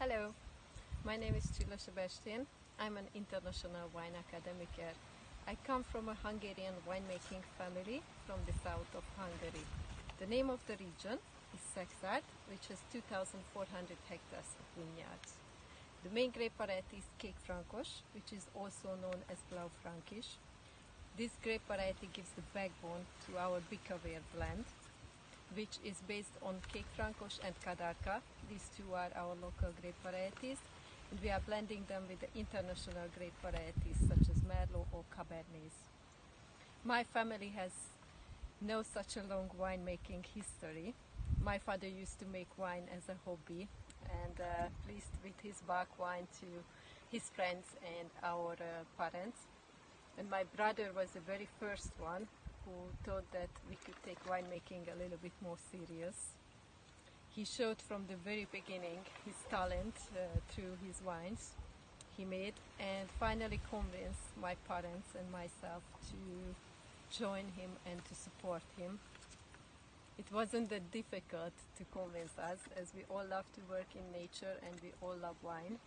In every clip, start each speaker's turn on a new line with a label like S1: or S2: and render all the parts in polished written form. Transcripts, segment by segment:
S1: Hello, my name is Sebestyén. I'm an international wine academic here. I come from a Hungarian winemaking family from the south of Hungary. The name of the region is Szekszard, which has 2,400 hectares of vineyards. The main grape variety is Kék Frankos, which is also known as Blau Frankish. This grape variety gives the backbone to our Bikavér blend, which is based on Kék Frankos and Kadarka. These two are our local grape varieties, and we are blending them with the international grape varieties such as Merlot or Cabernets. My family has no such a long winemaking history. My father used to make wine as a hobby and pleased with his bark wine to his friends and our parents. And my brother was the very first one who thought that we could take winemaking a little bit more serious. He showed from the very beginning his talent through his wines he made, and finally convinced my parents and myself to join him and to support him. It wasn't that difficult to convince us, as we all love to work in nature and we all love wine.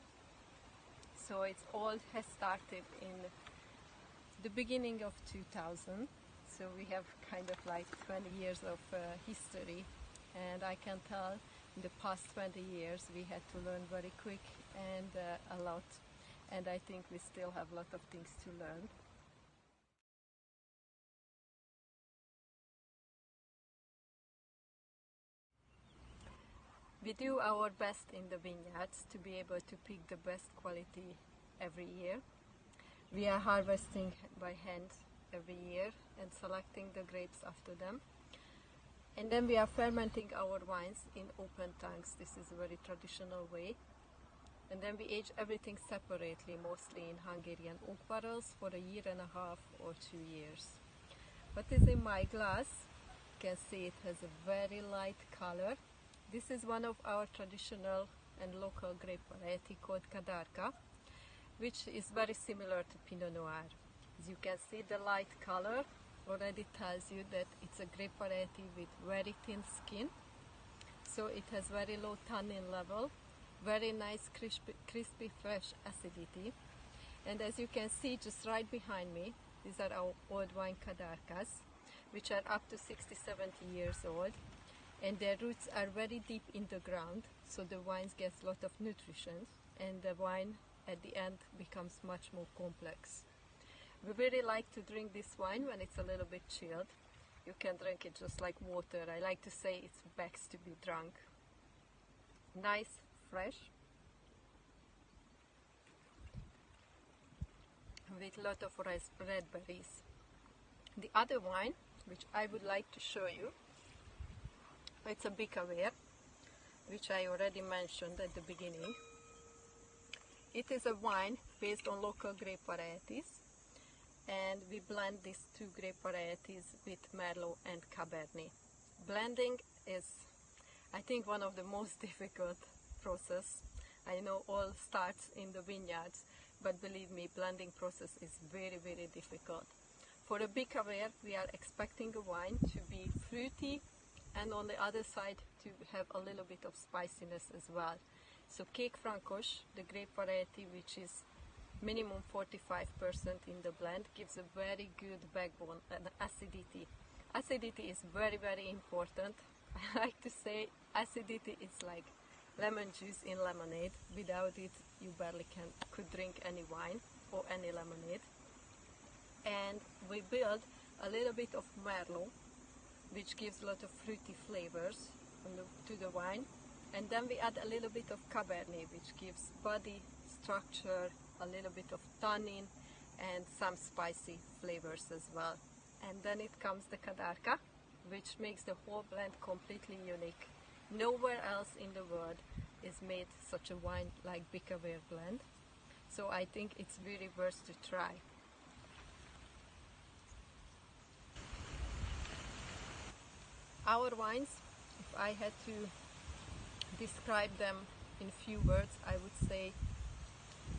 S1: So it all has started in the beginning of 2000. So we have kind of like 20 years of history, and I can tell in the past 20 years we had to learn very quick and a lot, and I think we still have a lot of things to learn. We do our best in the vineyards to be able to pick the best quality every year. We are harvesting by hand every year and selecting the grapes after them. And then we are fermenting our wines in open tanks. This is a very traditional way. And then we age everything separately, mostly in Hungarian oak barrels, for a year and a half or 2 years. What is in my glass? You can see it has a very light color. This is one of our traditional and local grape variety called Kadarka, which is very similar to Pinot Noir. As you can see, the light color already tells you that it's a grape variety with very thin skin. So it has very low tannin level, very nice crispy fresh acidity. And as you can see just right behind me, these are our old wine Kadarkas, which are up to 60-70 years old. And their roots are very deep in the ground, so the wines get a lot of nutrition, and the wine at the end becomes much more complex. We really like to drink this wine when it's a little bit chilled. You can drink it just like water. I like to say it begs to be drunk. Nice, fresh, with a lot of red berries. The other wine, which I would like to show you, it's a Bikavér, which I already mentioned at the beginning. It is a wine based on local grape varieties, and we blend these two grape varieties with Merlot and Cabernet. Blending is, I think, one of the most difficult process. I know all starts in the vineyards, but believe me, blending process is very, very difficult. For a Bikavér, we are expecting a wine to be fruity, and on the other side to have a little bit of spiciness as well. So Kék Frankos, the grape variety, which is minimum 45% in the blend, gives a very good backbone and acidity. Acidity is very, very important. I like to say acidity is like lemon juice in lemonade. Without it, you barely could drink any wine or any lemonade. And we build a little bit of Merlot, which gives a lot of fruity flavors to the wine. And then we add a little bit of Cabernet, which gives body, structure, a little bit of tannin, and some spicy flavors as well. And then it comes the Kadarka, which makes the whole blend completely unique. Nowhere else in the world is made such a wine like Bikavér blend. So I think it's really worth to try. Our wines, if I had to describe them in few words, I would say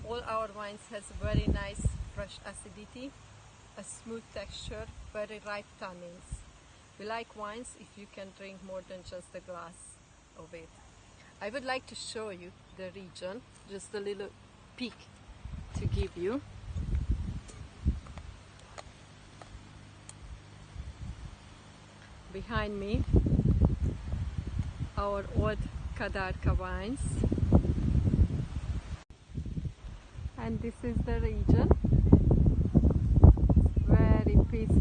S1: all our wines has very nice fresh acidity, a smooth texture, very ripe tannins. We like wines if you can drink more than just a glass of it. I would like to show you the region, just a little peek to give you. Behind me, our old Kadarka vines, and this is the region. It's very peaceful.